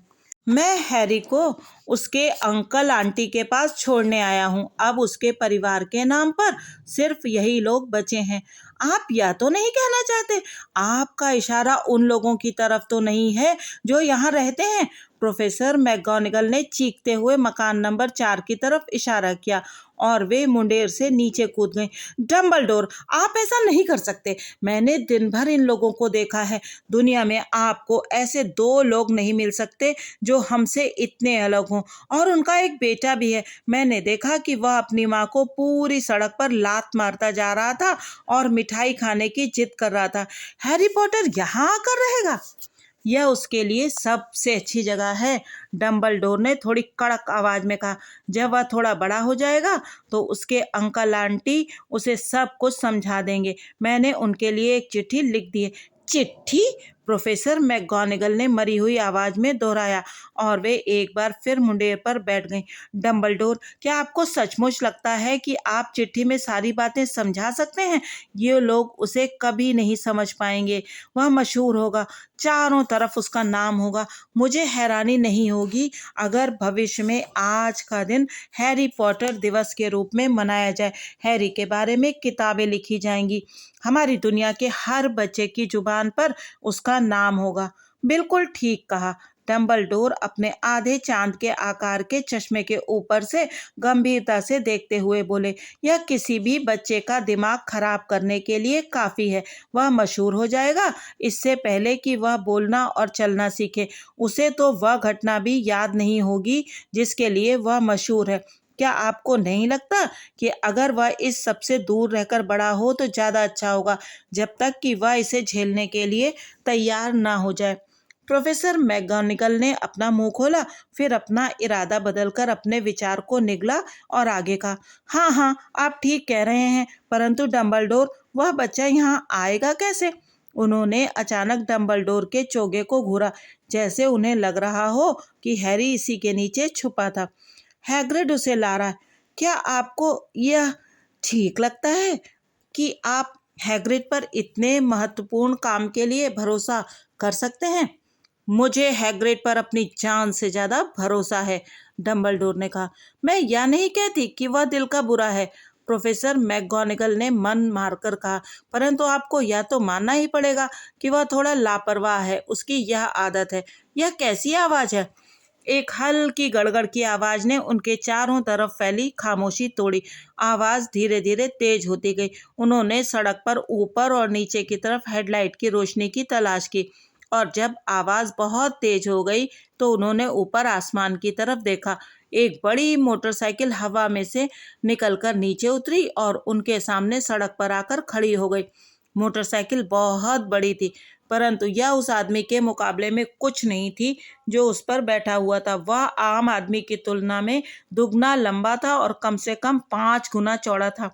मैं हैरी को उसके अंकल आंटी के पास छोड़ने आया हूँ। अब उसके परिवार के नाम पर सिर्फ यही लोग बचे हैं। आप यह तो नहीं कहना चाहते? आपका इशारा उन लोगों की तरफ तो नहीं है जो यहाँ रहते हैं? प्रोफेसर मैकगोनागल ने चीखते हुए मकान नंबर 4 की तरफ इशारा किया और वे मुंडेर से नीचे कूद गईं। डंबलडोर, आप ऐसा नहीं कर सकते। मैंने दिन भर इन लोगों को देखा है। दुनिया में आपको ऐसे 2 लोग नहीं मिल सकते जो हमसे इतने अलग हों, और उनका एक बेटा भी है। मैंने देखा कि वह अपनी माँ को पूरी सड़क पर लात मारता जा रहा था और मिठाई खाने की जिद कर रहा था। हैरी पॉटर यहाँ आकर रहेगा? यह उसके लिए सबसे अच्छी जगह है, डंबलडोर ने थोड़ी कड़क आवाज में कहा। जब वह थोड़ा बड़ा हो जाएगा तो उसके अंकल आंटी उसे सब कुछ समझा देंगे। मैंने उनके लिए एक चिट्ठी लिख दी है। चिट्ठी? प्रोफेसर मैकगोनागल ने मरी हुई आवाज में दोहराया और वे एक बार फिर मुंडेर पर बैठ गईं। डंबलडोर, क्या आपको सचमुच लगता है कि आप चिट्ठी में सारी बातें समझा सकते हैं? ये लोग उसे कभी नहीं समझ पाएंगे। वह मशहूर होगा, चारों तरफ उसका नाम होगा। मुझे हैरानी नहीं होगी अगर भविष्य में आज का दिन हैरी पॉटर दिवस के रूप में मनाया जाए। हैरी के बारे में किताबें लिखी जाएंगी। हमारी दुनिया के हर बच्चे की जुबान पर उसका नाम होगा। बिल्कुल ठीक कहा, डंबलडोर अपने आधे चांद के आकार के चश्मे के ऊपर से गंभीरता से देखते हुए बोले, यह किसी भी बच्चे का दिमाग खराब करने के लिए काफ़ी है। वह मशहूर हो जाएगा इससे पहले कि वह बोलना और चलना सीखे। उसे तो वह घटना भी याद नहीं होगी जिसके लिए वह मशहूर है। क्या आपको नहीं लगता कि अगर वह इस सब से दूर रहकर बड़ा हो तो ज़्यादा अच्छा होगा, जब तक कि वह इसे झेलने के लिए तैयार ना हो जाए? प्रोफेसर मैगोनिगल ने अपना मुंह खोला, फिर अपना इरादा बदलकर अपने विचार को निगला और आगे कहा, हाँ हाँ, आप ठीक कह रहे हैं, परंतु डंबलडोर, वह बच्चा यहाँ आएगा कैसे? उन्होंने अचानक डंबलडोर के चोगे को घूरा, जैसे उन्हें लग रहा हो कि हैरी इसी के नीचे छुपा था। हैग्रिड उसे ला रहा है। क्या आपको यह ठीक लगता है कि आप हैग्रिड पर इतने महत्वपूर्ण काम के लिए भरोसा कर सकते हैं? मुझे हैग्रिड पर अपनी जान से ज़्यादा भरोसा है, डंबलडोर ने कहा। मैं यह नहीं कहती कि वह दिल का बुरा है, प्रोफेसर मैगोनिगल ने मन मारकर कहा, परंतु आपको यह तो मानना ही पड़ेगा कि वह थोड़ा लापरवाह है। उसकी यह आदत है। यह कैसी आवाज़ है? एक हल्की गड़गड़ की आवाज ने उनके चारों तरफ फैली खामोशी तोड़ी। आवाज धीरे धीरे तेज होती गई। उन्होंने सड़क पर ऊपर और नीचे की तरफ हेडलाइट की रोशनी की तलाश की, और जब आवाज बहुत तेज हो गई तो उन्होंने ऊपर आसमान की तरफ देखा। एक बड़ी मोटरसाइकिल हवा में से निकलकर नीचे उतरी और उनके सामने सड़क पर आकर खड़ी हो गई। मोटरसाइकिल बहुत बड़ी थी, परंतु यह उस आदमी के मुकाबले में कुछ नहीं थी जो उस पर बैठा हुआ था। वह आम आदमी की तुलना में दुगना लंबा था और कम से कम 5 गुना चौड़ा था।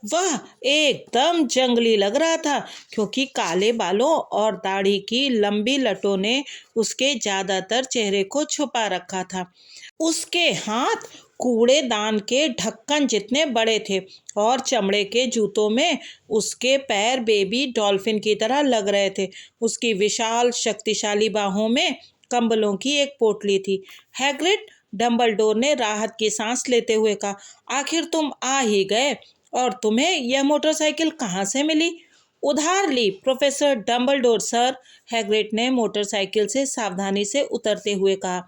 वह एकदम जंगली लग रहा था, क्योंकि काले बालों और दाढ़ी की लंबी लटों ने उसके ज्यादातर चेहरे को छुपा रखा था। उसके हाथ कूड़ेदान के ढक्कन जितने बड़े थे और चमड़े के जूतों में उसके पैर बेबी डॉल्फिन की तरह लग रहे थे। उसकी विशाल शक्तिशाली बाहों में कंबलों की एक पोटली थी। हैग्रिड, डंबलडोर ने राहत की सांस लेते हुए कहा, आखिर तुम आ ही गए। और तुम्हें यह मोटरसाइकिल कहाँ से मिली? उधार ली, प्रोफेसर डंबलडोर सर, हैग्रिड ने मोटरसाइकिल से सावधानी से उतरते हुए कहा।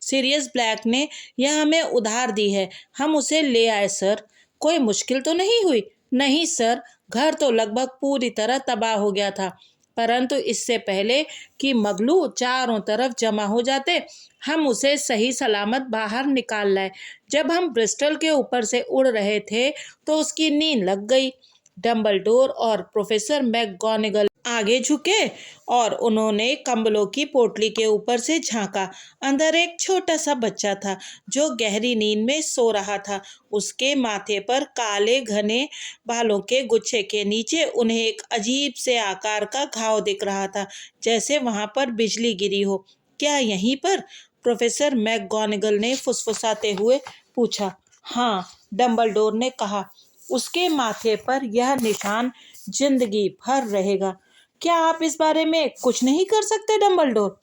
सीरियस ब्लैक ने यह हमें उधार दी है, हम उसे ले आए सर। कोई मुश्किल तो नहीं हुई? नहीं सर, घर तो लगभग पूरी तरह तबाह हो गया था, परंतु इससे पहले कि मगलू चारों तरफ जमा हो जाते, हम उसे सही सलामत बाहर निकाल लाए। जब हम ब्रिस्टल के ऊपर से उड़ रहे थे तो उसकी नींद लग गई। डंबलडोर और प्रोफेसर मैगोनिगल आगे झुके और उन्होंने कंबलों की पोटली के ऊपर से झांका। अंदर एक छोटा सा बच्चा था जो गहरी नींद में सो रहा था। उसके माथे पर काले घने बालों के गुच्छे के नीचे उन्हें एक अजीब से आकार का घाव दिख रहा था, जैसे वहां पर बिजली गिरी हो। क्या यहीं पर? प्रोफेसर मैगोनिगल ने फुसफुसाते हुए पूछा। हाँ, डंबलडोर ने कहा, उसके माथे पर यह निशान जिंदगी भर रहेगा। क्या आप इस बारे में कुछ नहीं कर सकते डंबलडोर?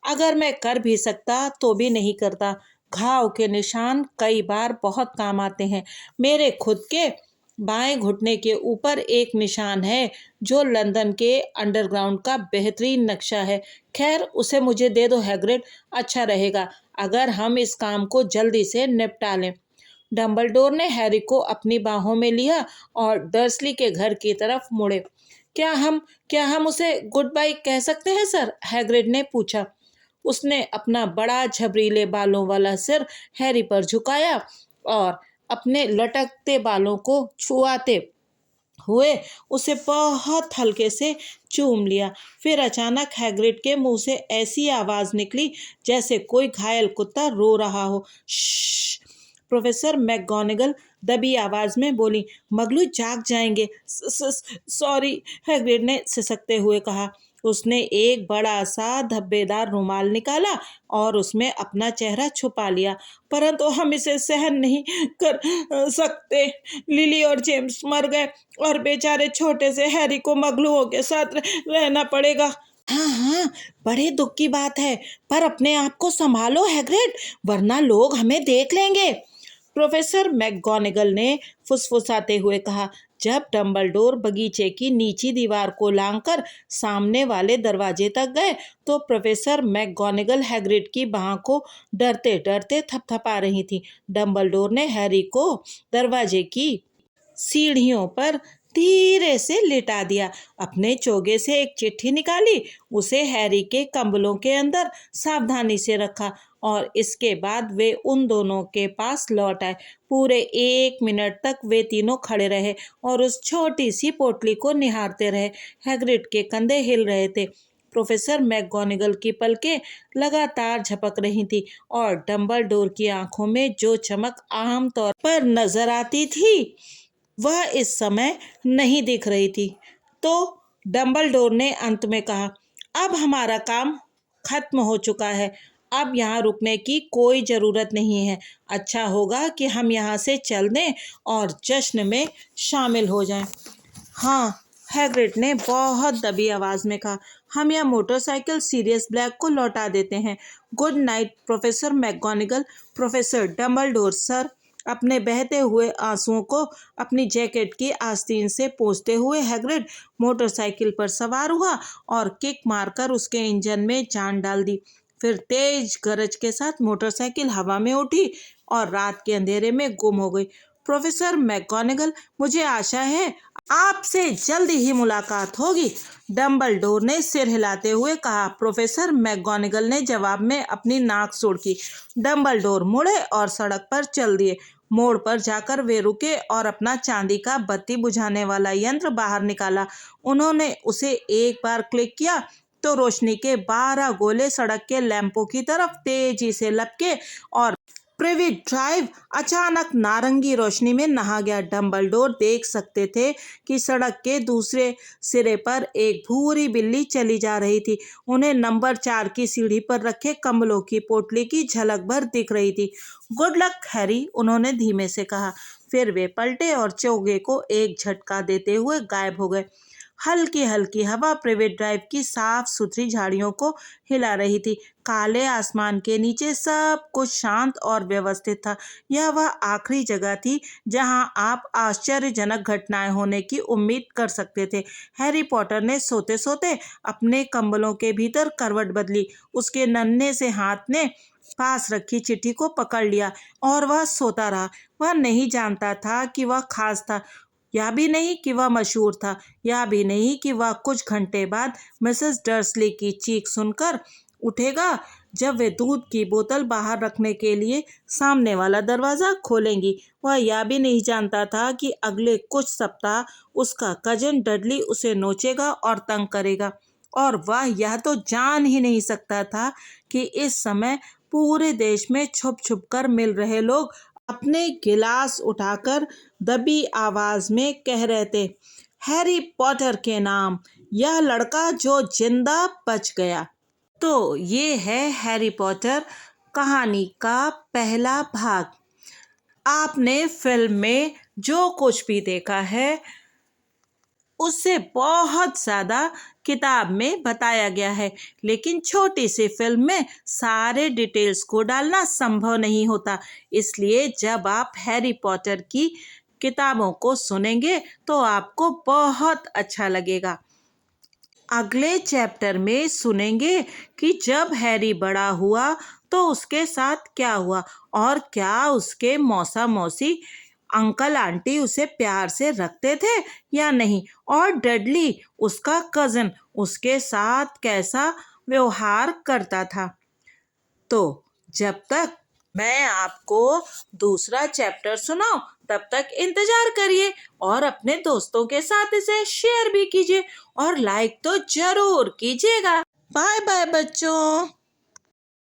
अगर मैं कर भी सकता तो भी नहीं करता। घाव के निशान कई बार बहुत काम आते हैं। मेरे खुद के बाएं घुटने के ऊपर एक निशान है जो लंदन के अंडरग्राउंड का बेहतरीन नक्शा है। खैर, उसे मुझे दे दो हैग्रिड, अच्छा रहेगा अगर हम इस काम को जल्दी से निपटा लें। डंबलडोर ने हैरी को अपनी बाहों में लिया और डर्सली के घर की तरफ मुड़े। क्या हम उसे गुड बाय कह सकते हैं सर? हैग्रिड ने पूछा। उसने अपना बड़ा झबरीले बालों वाला सिर हैरी पर झुकाया और अपने लटकते बालों को छुआते हुए उसे बहुत हल्के से चूम लिया। फिर अचानक हैग्रिड के मुंह से ऐसी आवाज निकली जैसे कोई घायल कुत्ता रो रहा हो। श्श! प्रोफेसर मैगोनिगल दबी आवाज में बोली, मगलू जाग जाएंगे। सॉरी, हैग्रिड ने सिसकते हुए कहा। उसने एक बड़ा सा धब्बेदार रुमाल निकाला और उसमें अपना चेहरा छुपा लिया। परंतु हम इसे सहन नहीं कर सकते। लिली और जेम्स मर गए और बेचारे छोटे से हैरी को मगलुओं के साथ रहना पड़ेगा। हाँ हाँ, बड़े दुख की बात है, पर अपने आप को संभालो हैग्रिड, वरना लोग हमें देख लेंगे। प्रोफेसर मैकगोनागल ने फुसफुसाते हुए कहा। जब डंबलडोर बगीचे की नीची दीवार को लांघकर सामने वाले दरवाजे तक गए तो प्रोफेसर मैकगोनागल हैग्रिड की बाह को डरते डरते थपथपा रही थी। डंबलडोर ने हैरी को दरवाजे की सीढ़ियों पर धीरे से लिटा दिया। अपने चोगे से एक चिट्ठी निकाली, उसे हैरी के कंबलों के अंदर सावधानी से रखा और इसके बाद वे उन दोनों के पास लौट आए। पूरे 1 मिनट तक वे तीनों खड़े रहे और उस छोटी सी पोटली को निहारते रहे। हैग्रिड के कंधे हिल रहे थे। प्रोफेसर मैकगोनागल की पलकें लगातार झपक रही थी और डंबलडोर की आंखों में जो चमक आमतौर पर नजर आती थी वह इस समय नहीं दिख रही थी। तो डंबलडोर ने अंत में कहा, अब हमारा काम खत्म हो चुका है। अब यहाँ रुकने की कोई ज़रूरत नहीं है। अच्छा होगा कि हम यहाँ से चल दें और जश्न में शामिल हो जाएं। हाँ, हैग्रिड ने बहुत दबी आवाज़ में कहा, हम यह मोटरसाइकिल सीरियस ब्लैक को लौटा देते हैं। Good night professor McGonagall. Professor Dumbledore sir. अपने बहते हुए आंसुओं को अपनी जैकेट की आस्तीन से पोंछते हुए हैग्रिड मोटरसाइकिल पर सवार हुआ और किक मारकर उसके इंजन में जान डाल दी। फिर तेज गरज के साथ मोटरसाइकिल हवा में उठी और रात के अंधेरे में गुम हो गई। प्रोफेसर मैकगोनागल, मुझे आशा है आपसे जल्दी ही मुलाकात होगी, डंबलडोर ने सिर हिलाते हुए कहा। प्रोफेसर मैकगोनागल ने जवाब में अपनी नाक सुड़की। डंबलडोर मुड़े और सड़क पर चल दिए। मोड़ पर जाकर वे रुके और अपना चांदी का बत्ती बुझाने वाला यंत्र बाहर निकाला। उन्होंने उसे एक बार क्लिक किया तो रोशनी के 12 गोले सड़क के लैंपों की तरफ तेजी से लपके और प्रिवेट ड्राइव अचानक नारंगी रोशनी में नहा गया। डंबलडोर देख सकते थे कि सड़क के दूसरे सिरे पर एक भूरी बिल्ली चली जा रही थी। उन्हें नंबर 4 की सीढ़ी पर रखे कंबलों की पोटली की झलक भर दिख रही थी। गुड लक हैरी, उन्होंने धीमे से कहा। फिर वे पलटे और चौगे को एक झटका देते हुए गायब हो गए। हल्की हल्की हवा प्रिवेट ड्राइव की साफ सुथरी झाड़ियों को हिला रही थी। काले आसमान के नीचे सब कुछ शांत और व्यवस्थित था। यह वह आखिरी जगह थी जहां आप आश्चर्यजनक घटनाएं होने की उम्मीद कर सकते थे। हैरी पॉटर ने सोते सोते अपने कंबलों के भीतर करवट बदली। उसके नन्हे से हाथ ने पास रखी चिट्ठी को पकड़ लिया और वह सोता रहा। वह नहीं जानता था कि वह खास था, या भी नहीं कि वह मशहूर था, या भी नहीं कि वह कुछ घंटे बाद मिसेस डर्सली की चीख सुनकर उठेगा जब वे दूध की बोतल बाहर रखने के लिए सामने वाला दरवाज़ा खोलेंगी। वह यह भी नहीं जानता था कि अगले कुछ सप्ताह उसका कजन डडली उसे नोचेगा और तंग करेगा। और वह यह तो जान ही नहीं सकता था कि इस समय पूरे देश में छुप छुप कर मिल रहे लोग अपने गिलास उठाकर दबी आवाज में कह रहे थे, हैरी पॉटर के नाम, यह लड़का जो जिंदा बच गया। तो ये है हैरी पॉटर कहानी का पहला भाग। आपने फिल्म में जो कुछ भी देखा है उससे बहुत ज़्यादा किताब में बताया गया है, लेकिन छोटी सी फिल्म में सारे डिटेल्स को डालना संभव नहीं होता। इसलिए जब आप हैरी पॉटर की किताबों को सुनेंगे तो आपको बहुत अच्छा लगेगा। अगले चैप्टर में सुनेंगे कि जब हैरी बड़ा हुआ तो उसके साथ क्या हुआ और क्या उसके मौसा मौसी अंकल आंटी उसे प्यार से रखते थे या नहीं, और डडली उसका कज़न उसके साथ कैसा व्यवहार करता था। तो जब तक मैं आपको दूसरा चैप्टर सुनाऊं तब तक इंतजार करिए और अपने दोस्तों के साथ इसे शेयर भी कीजिए और लाइक तो जरूर कीजिएगा। बाय बाय बच्चों।